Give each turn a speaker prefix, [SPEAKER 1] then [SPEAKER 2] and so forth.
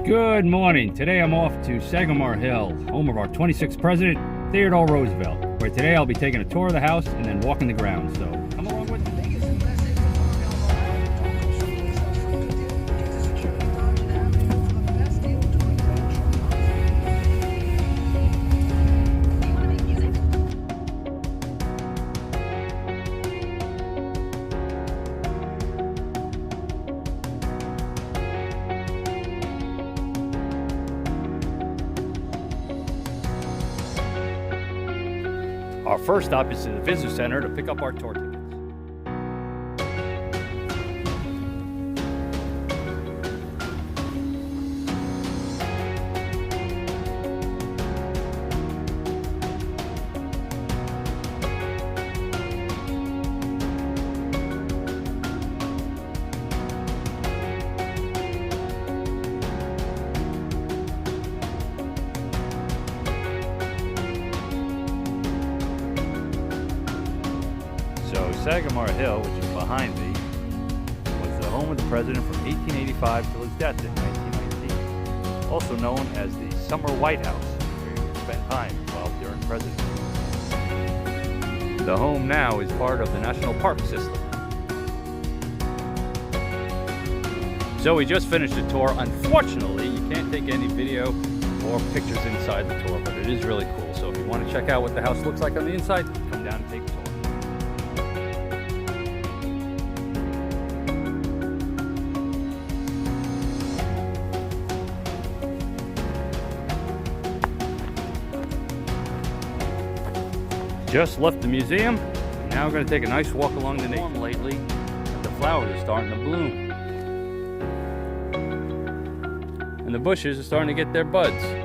[SPEAKER 1] Good morning. Today I'm off to Sagamore Hill, home of our 26th president, Theodore Roosevelt, where today I'll be taking a tour of the house and then walking the grounds. So come along with me. Our first stop is to the visitor center to pick up our tour tickets. So Sagamore Hill, which is behind me, was the home of the president from 1885 till his death in 1919. Also known as the Summer White House, where he would spend time while during presidency. The home now is part of the National Park System. So we just finished the tour. Unfortunately, you can't take any video or pictures inside the tour, but it is really cool. So if you want to check out what the house looks like on the inside, come down and take a tour. Just left the museum. Now we're going to take a nice walk along the neighborhood. Lately, and the flowers are starting to bloom. And the bushes are starting to get their buds.